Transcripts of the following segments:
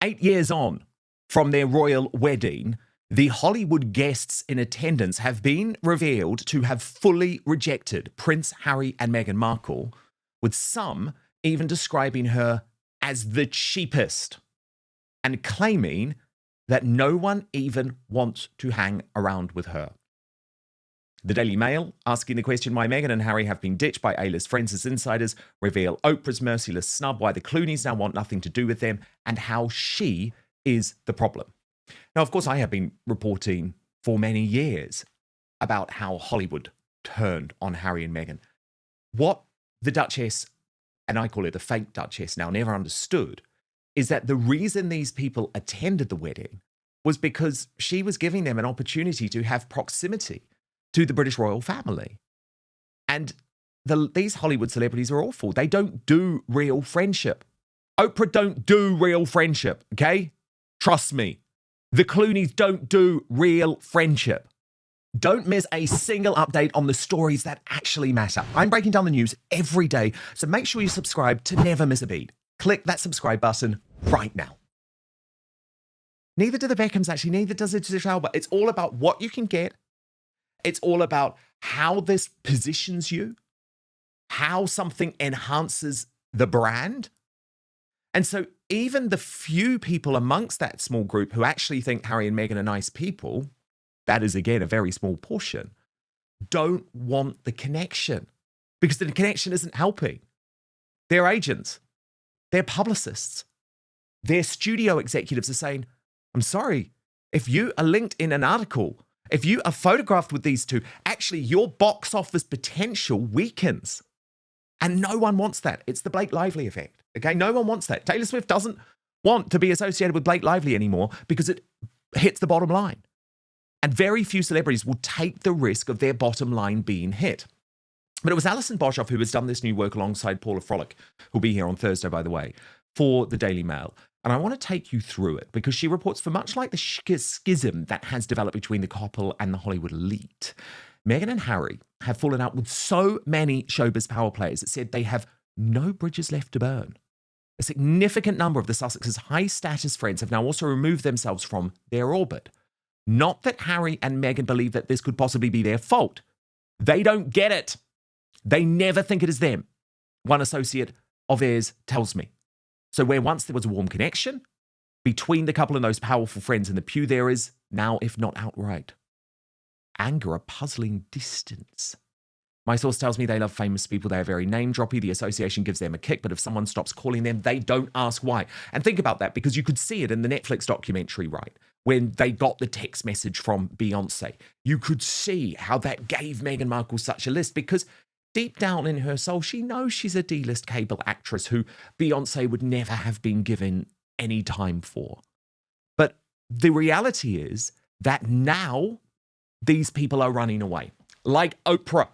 8 years on from their royal wedding, the Hollywood guests in attendance have been revealed to have fully rejected Prince Harry and Meghan Markle, with some even describing her as the cheapest and claiming that no one even wants to hang around with her. The Daily Mail, asking the question why Meghan and Harry have been ditched by A-list friends as insiders, reveal Oprah's merciless snub, why the Clooneys now want nothing to do with them, and how she is the problem. Now, of course, I have been reporting for many years about how Hollywood turned on Harry and Meghan. What the Duchess, and I call it the fake Duchess now, never understood, is that the reason these people attended the wedding was because she was giving them an opportunity to have proximity to the British royal family. And these Hollywood celebrities are awful. They don't do real friendship. Oprah don't do real friendship, okay? Trust me. The Clooneys don't do real friendship. Don't miss a single update on the stories that actually matter. I'm breaking down the news every day, so make sure you subscribe to never miss a beat. Click that subscribe button right now. Neither do the Beckhams, actually. Neither does it Betrayal, but it's all about what you can get. It's all about how this positions you, how something enhances the brand. And so even the few people amongst that small group who actually think Harry and Meghan are nice people, that is, again, a very small portion, don't want the connection because the connection isn't helping. Their agents, their publicists, their studio executives are saying, I'm sorry, if you are linked in an article, if you are photographed with these two, actually your box office potential weakens. And no one wants that. It's the Blake Lively effect. Okay, no one wants that. Taylor Swift doesn't want to be associated with Blake Lively anymore because it hits the bottom line. And very few celebrities will take the risk of their bottom line being hit. But it was Alison Boshoff who has done this new work alongside Paula Frolic, who'll be here on Thursday, by the way, for the Daily Mail. And I want to take you through it because she reports, for much like the schism that has developed between the couple and the Hollywood elite, Meghan and Harry have fallen out with so many showbiz power players that said they have no bridges left to burn. A significant number of the Sussexes' high-status friends have now also removed themselves from their orbit. Not that Harry and Meghan believe that this could possibly be their fault. They don't get it. They never think it is them, one associate of theirs tells me. So where once there was a warm connection between the couple and those powerful friends in the pew, there is now, if not outright, anger, a puzzling distance. My source tells me they love famous people. They are very name-droppy. The association gives them a kick, but if someone stops calling them, they don't ask why. And think about that, because you could see it in the Netflix documentary, right? When they got the text message from Beyonce. You could see how that gave Meghan Markle such a list, because deep down in her soul, she knows she's a D-list cable actress who Beyonce would never have been given any time for. But the reality is that now these people are running away. Like Oprah.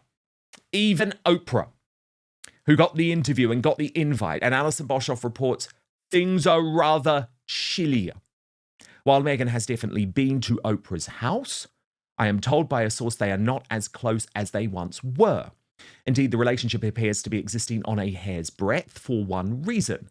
Even Oprah, who got the interview and got the invite, and Alison Boshoff reports things are rather chillier. While Meghan has definitely been to Oprah's house, I am told by a source they are not as close as they once were. Indeed, the relationship appears to be existing on a hair's breadth for one reason.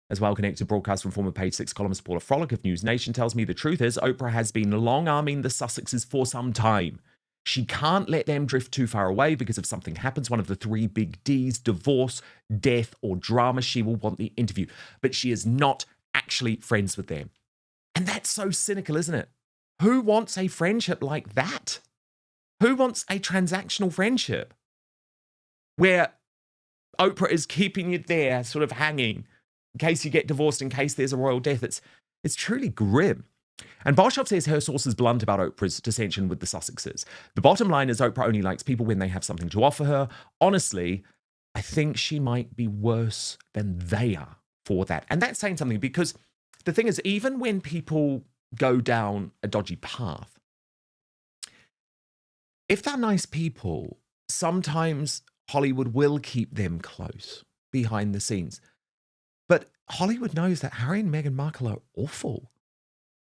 As well-connected broadcast from former Page 6 columnist Paula Frolic of News Nation tells me the truth is Oprah has been long-arming the Sussexes for some time. She can't let them drift too far away because if something happens, one of the three big Ds, divorce, death, or drama, she will want the interview. But she is not actually friends with them. And that's so cynical, isn't it? Who wants a friendship like that? Who wants a transactional friendship where Oprah is keeping you there, sort of hanging, in case you get divorced, in case there's a royal death? It's truly grim. And Boshoff says her source is blunt about Oprah's dissension with the Sussexes. The bottom line is Oprah only likes people when they have something to offer her. Honestly, I think she might be worse than they are for that. And that's saying something, because the thing is, even when people go down a dodgy path, if they're nice people, sometimes Hollywood will keep them close behind the scenes. But Hollywood knows that Harry and Meghan Markle are awful,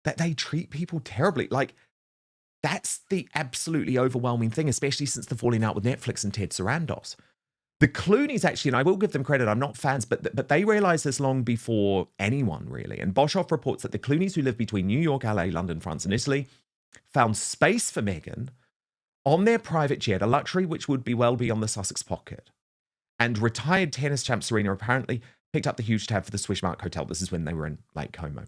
that they treat people terribly. Like, that's the absolutely overwhelming thing, especially since the falling out with Netflix and Ted Sarandos. The Clooneys actually, and I will give them credit, I'm not fans, but they realised this long before anyone really. And Boshoff reports that the Clooneys, who live between New York, LA, London, France, and Italy, found space for Meghan on their private jet, a luxury which would be well beyond the Sussex pocket. And retired tennis champ Serena apparently picked up the huge tab for the Swiss Mark Hotel. This is when they were in Lake Como.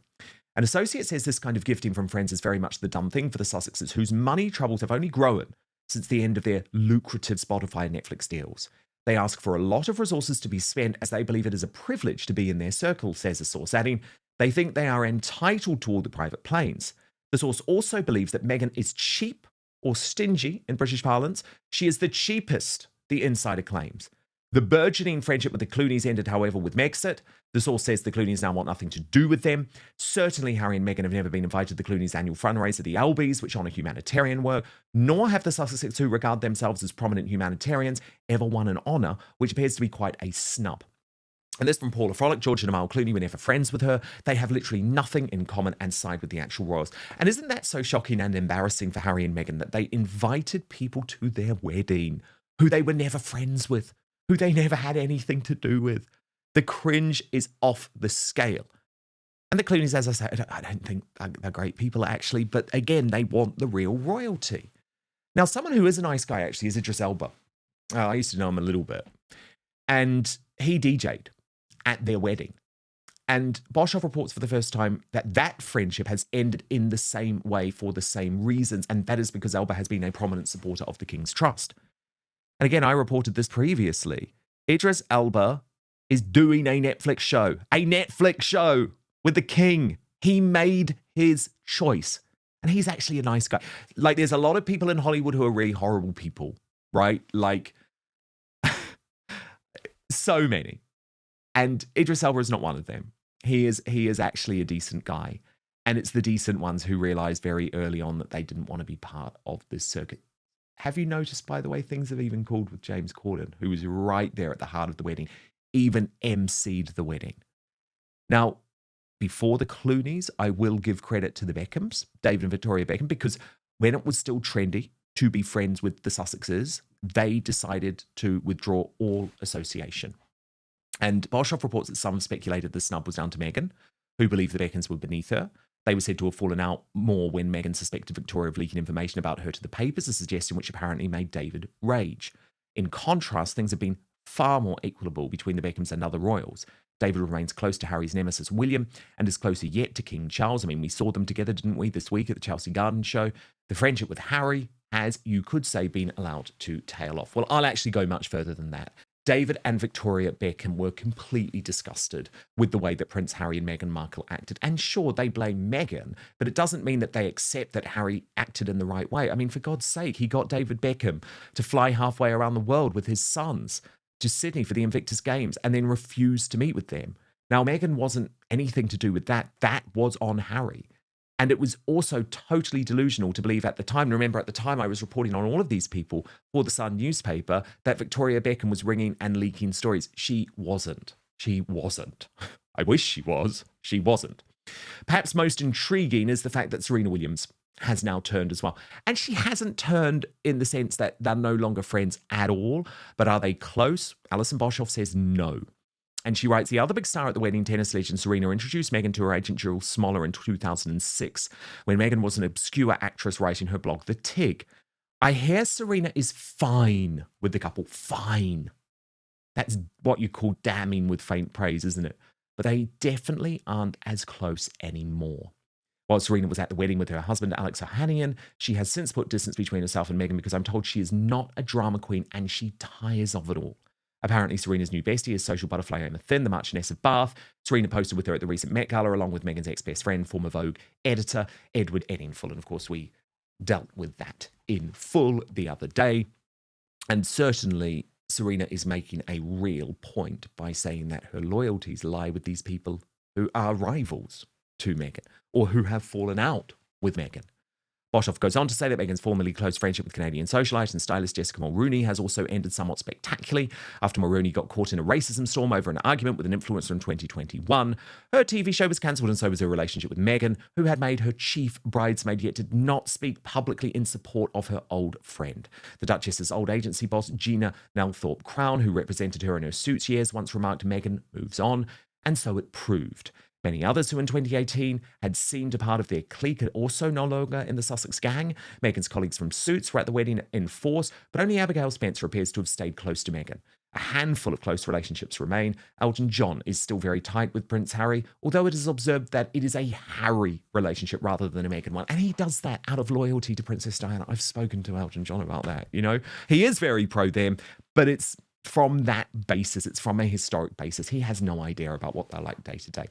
An associate says this kind of gifting from friends is very much the done thing for the Sussexes, whose money troubles have only grown since the end of their lucrative Spotify and Netflix deals. They ask for a lot of resources to be spent as they believe it is a privilege to be in their circle, says a source, adding they think they are entitled to all the private planes. The source also believes that Meghan is cheap or stingy in British parlance. She is the cheapest, the insider claims. The burgeoning friendship with the Clooneys ended, however, with Megxit. The source says the Clooneys now want nothing to do with them. Certainly, Harry and Meghan have never been invited to the Clooneys' annual fundraiser, the Albies, which honour humanitarian work, nor have the Sussexes, who regard themselves as prominent humanitarians, ever won an honour, which appears to be quite a snub. And this from Paula Frolic. George and Amal Clooney were never friends with her. They have literally nothing in common and side with the actual royals. And isn't that so shocking and embarrassing for Harry and Meghan that they invited people to their wedding who they were never friends with, who they never had anything to do with? The cringe is off the scale. And the Clooneys, as I said, I don't think they're great people, actually. But again, they want the real royalty. Now, someone who is a nice guy, actually, is Idris Elba. I used to know him a little bit. And he DJ'd at their wedding. And Boshoff reports for the first time that that friendship has ended in the same way for the same reasons. And that is because Elba has been a prominent supporter of the King's Trust. And again, I reported this previously. Idris Elba is doing a Netflix show with the King. He made his choice. And he's actually a nice guy. Like, there's a lot of people in Hollywood who are really horrible people, right? Like, so many. And Idris Elba is not one of them. He is actually a decent guy. And it's the decent ones who realized very early on that they didn't want to be part of this circuit. Have you noticed, by the way, things have even cooled with James Corden, who was right there at the heart of the wedding, even emceed the wedding. Now, before the Clooneys, I will give credit to the Beckhams, David and Victoria Beckham, because when it was still trendy to be friends with the Sussexes, they decided to withdraw all association. And Boshoff reports that some have speculated the snub was down to Meghan, who believed the Beckhams were beneath her. They were said to have fallen out more when Meghan suspected Victoria of leaking information about her to the papers, a suggestion which apparently made David rage. In contrast, things have been far more equitable between the Beckhams and other royals. David remains close to Harry's nemesis, William, and is closer yet to King Charles. I mean, we saw them together, didn't we, this week at the Chelsea Garden show? The friendship with Harry has, you could say, been allowed to tail off. Well, I'll actually go much further than that. David and Victoria Beckham were completely disgusted with the way that Prince Harry and Meghan Markle acted. And sure, they blame Meghan, but it doesn't mean that they accept that Harry acted in the right way. I mean, for God's sake, he got David Beckham to fly halfway around the world with his sons to Sydney for the Invictus Games and then refused to meet with them. Now, Meghan wasn't anything to do with that. That was on Harry. And it was also totally delusional to believe at the time, and remember at the time I was reporting on all of these people for the Sun newspaper, that Victoria Beckham was ringing and leaking stories. She wasn't. She wasn't. I wish she was. She wasn't. Perhaps most intriguing is the fact that Serena Williams has now turned as well. And she hasn't turned in the sense that they're no longer friends at all, but are they close? Alison Boshoff says no. And she writes, the other big star at the wedding, tennis legend Serena, introduced Meghan to her agent Jill Smoller in 2006, when Meghan was an obscure actress writing her blog, The Tig. I hear Serena is fine with the couple. Fine. That's what you call damning with faint praise, isn't it? But they definitely aren't as close anymore. While Serena was at the wedding with her husband, Alex Ohanian, she has since put distance between herself and Meghan because I'm told she is not a drama queen and she tires of it all. Apparently, Serena's new bestie is social butterfly Emma Thin, the Marchioness of Bath. Serena posted with her at the recent Met Gala, along with Meghan's ex-best friend, former Vogue editor, Edward Eddingfull. And of course, we dealt with that in full the other day. And certainly, Serena is making a real point by saying that her loyalties lie with these people who are rivals to Meghan, or who have fallen out with Meghan. Boshoff goes on to say that Meghan's formerly close friendship with Canadian socialite and stylist Jessica Mulrooney has also ended somewhat spectacularly after Mulrooney got caught in a racism storm over an argument with an influencer in 2021. Her TV show was cancelled, and so was her relationship with Meghan, who had made her chief bridesmaid yet did not speak publicly in support of her old friend. The Duchess's old agency boss, Gina Nelthorpe Crown, who represented her in her Suits years, once remarked, "Meghan moves on," and so it proved. Many others who in 2018 had seemed a part of their clique are also no longer in the Sussex gang. Meghan's colleagues from Suits were at the wedding in force, but only Abigail Spencer appears to have stayed close to Meghan. A handful of close relationships remain. Elton John is still very tight with Prince Harry, although it is observed that it is a Harry relationship rather than a Meghan one. And he does that out of loyalty to Princess Diana. I've spoken to Elton John about that, you know. He is very pro them, but it's from that basis, it's from a historic basis. He has no idea about what they're like day to day.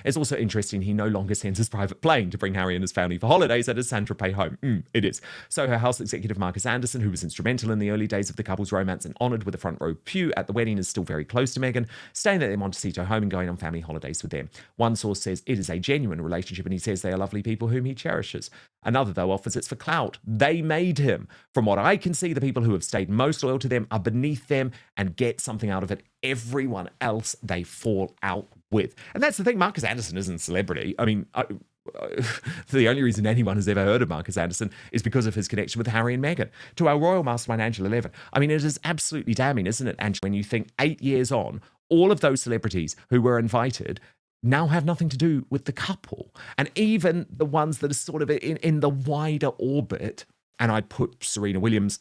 It's also interesting he no longer sends his private plane to bring Harry and his family for holidays at his Saint-Tropez home. It is. So her house executive Marcus Anderson, who was instrumental in the early days of the couple's romance and honoured with a front row pew at the wedding, is still very close to Meghan, staying at their Montecito home and going on family holidays with them. One source says it is a genuine relationship, and he says they are lovely people whom he cherishes. Another, though, offers it's for clout. They made him. From what I can see, the people who have stayed most loyal to them are beneath them and get something out of it. Everyone else they fall out with. And that's the thing. Marcus Anderson isn't a celebrity. I mean, the only reason anyone has ever heard of Marcus Anderson is because of his connection with Harry and Meghan. To our royal mastermind, Angela Levin. I mean, it is absolutely damning, isn't it, Angela, when you think 8 years on, all of those celebrities who were invited now have nothing to do with the couple. And even the ones that are sort of in the wider orbit, and I'd put Serena Williams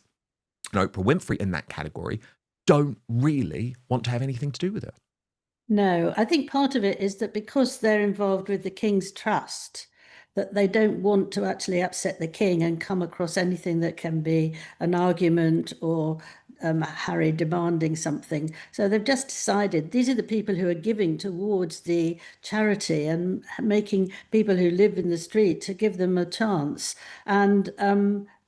and Oprah Winfrey in that category, don't really want to have anything to do with it. No, I think part of it is that because they're involved with the King's Trust, that they don't want to actually upset the King and come across anything that can be an argument or Harry demanding something. So they've just decided these are the people who are giving towards the charity and making people who live in the street to give them a chance. And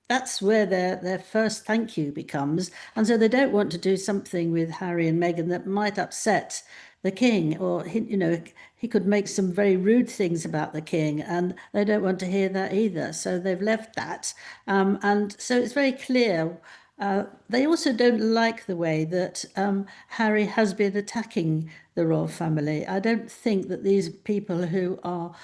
that's where their first thank you becomes. And so they don't want to do something with Harry and Meghan that might upset the King, or he could make some very rude things about the King, and they don't want to hear that either. So they've left that, and so it's very clear. They also don't like the way that Harry has been attacking the royal family. I don't think that these people who are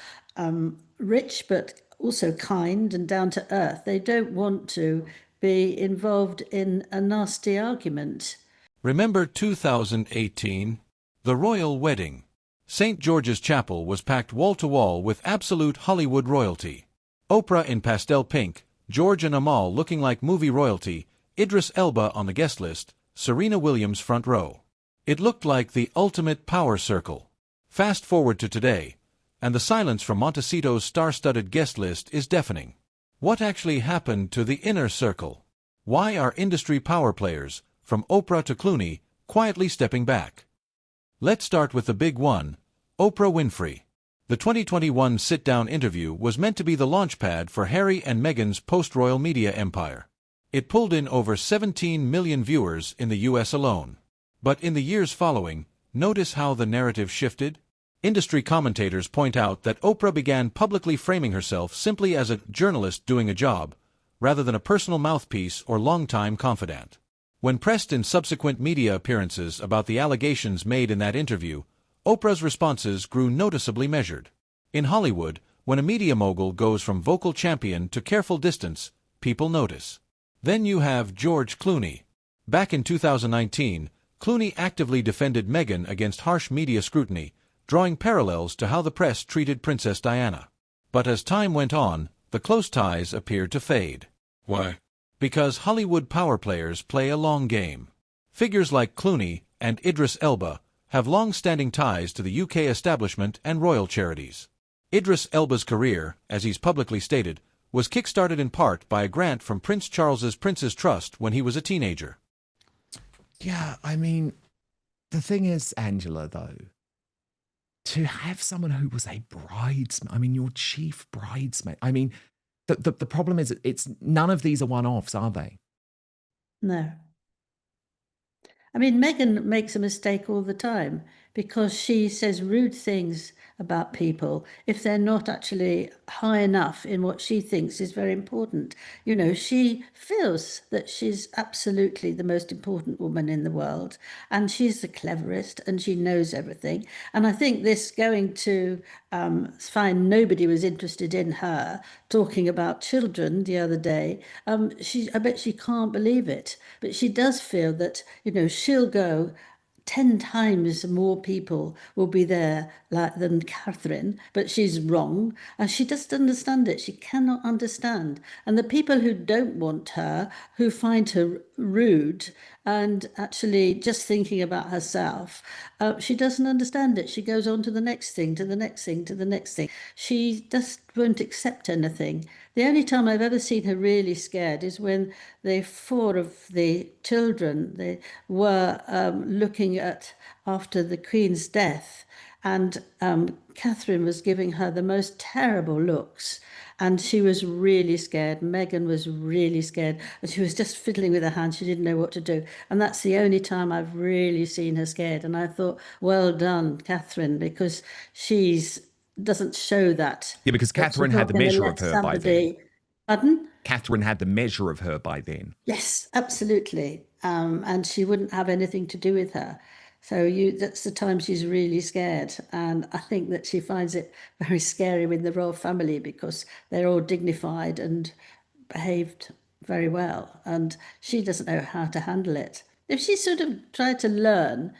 rich but also kind and down to earth, they don't want to be involved in a nasty argument. Remember 2018? The royal wedding. St. George's Chapel was packed wall-to-wall with absolute Hollywood royalty. Oprah in pastel pink, George and Amal looking like movie royalty, Idris Elba on the guest list, Serena Williams front row. It looked like the ultimate power circle. Fast forward to today, and the silence from Montecito's star-studded guest list is deafening. What actually happened to the inner circle? Why are industry power players, from Oprah to Clooney, quietly stepping back? Let's start with the big one, Oprah Winfrey. The 2021 sit-down interview was meant to be the launchpad for Harry and Meghan's post-royal media empire. It pulled in over 17 million viewers in the US alone. But in the years following, notice how the narrative shifted? Industry commentators point out that Oprah began publicly framing herself simply as a journalist doing a job, rather than a personal mouthpiece or longtime confidant. When pressed in subsequent media appearances about the allegations made in that interview, Oprah's responses grew noticeably measured. In Hollywood, when a media mogul goes from vocal champion to careful distance, people notice. Then you have George Clooney. Back in 2019, Clooney actively defended Meghan against harsh media scrutiny, drawing parallels to how the press treated Princess Diana. But as time went on, the close ties appeared to fade. Why? Because Hollywood power players play a long game. Figures like Clooney and Idris Elba have long-standing ties to the UK establishment and royal charities. Idris Elba's career, as he's publicly stated, was kick-started in part by a grant from Prince Charles's Prince's Trust when he was a teenager. Yeah, I mean, the thing is, Angela, though, to have someone who was a bridesmaid, I mean, your chief bridesmaid, I mean, the problem is it's none of these are one-offs, are they? No. I mean, Meghan makes a mistake all the time because she says rude things about people if they're not actually high enough in what she thinks is very important. You know, she feels that she's absolutely the most important woman in the world, and she's the cleverest, and she knows everything. And I think this going to find nobody was interested in her talking about children the other day, I bet she can't believe it. But she does feel that, you know, she'll go 10 times more people will be there than Catherine, but she's wrong. And she doesn't understand it. She cannot understand. And the people who don't want her, who find her rude and actually just thinking about herself, she doesn't understand it. She goes on to the next thing, to the next thing, to the next thing. She just won't accept anything. The only time I've ever seen her really scared is when the four of the children they were looking at after the Queen's death, and Catherine was giving her the most terrible looks, and she was really scared. Meghan was really scared, and she was just fiddling with her hands. She didn't know what to do, and that's the only time I've really seen her scared. And I thought, well done, Catherine, because she's doesn't show that. Yeah, because Catherine had the measure of her by then. Pardon? Catherine had the measure of her by then. Yes, absolutely. And she wouldn't have anything to do with her. So that's the time she's really scared. And I think that she finds it very scary with the royal family because they're all dignified and behaved very well. And she doesn't know how to handle it. If she sort of tried to learn,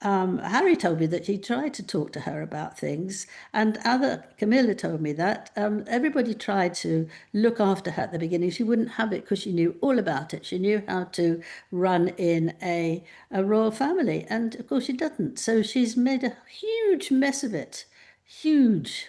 Harry told me that he tried to talk to her about things, and Camilla told me that everybody tried to look after her at the beginning. She wouldn't have it because she knew all about it. She knew how to run in a royal family, and of course she doesn't. So she's made a huge mess of it. Huge.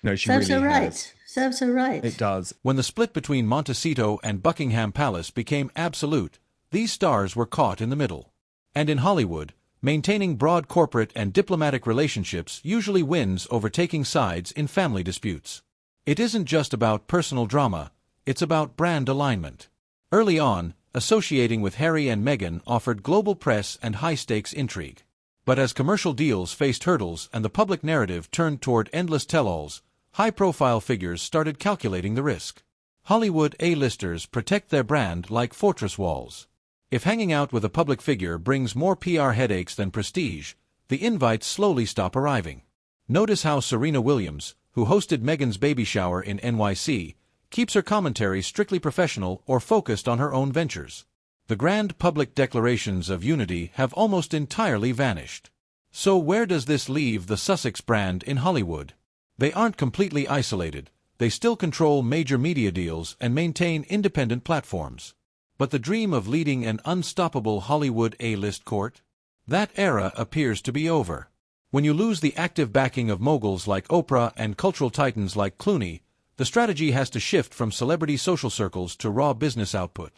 No, she Serves really her has. right. Serves her right. It does. When the split between Montecito and Buckingham Palace became absolute, these stars were caught in the middle. And in Hollywood, maintaining broad corporate and diplomatic relationships usually wins over taking sides in family disputes. It isn't just about personal drama, it's about brand alignment. Early on, associating with Harry and Meghan offered global press and high-stakes intrigue. But as commercial deals faced hurdles and the public narrative turned toward endless tell-alls, high-profile figures started calculating the risk. Hollywood A-listers protect their brand like fortress walls. If hanging out with a public figure brings more PR headaches than prestige, the invites slowly stop arriving. Notice how Serena Williams, who hosted Meghan's baby shower in NYC, keeps her commentary strictly professional or focused on her own ventures. The grand public declarations of unity have almost entirely vanished. So where does this leave the Sussex brand in Hollywood? They aren't completely isolated. They still control major media deals and maintain independent platforms. But the dream of leading an unstoppable Hollywood A-list court? That era appears to be over. When you lose the active backing of moguls like Oprah and cultural titans like Clooney, the strategy has to shift from celebrity social circles to raw business output.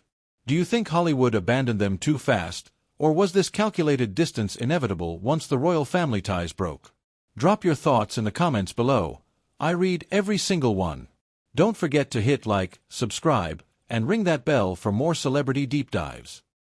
Do you think Hollywood abandoned them too fast, or was this calculated distance inevitable once the royal family ties broke? Drop your thoughts in the comments below. I read every single one. Don't forget to hit like, subscribe, and ring that bell for more celebrity deep dives.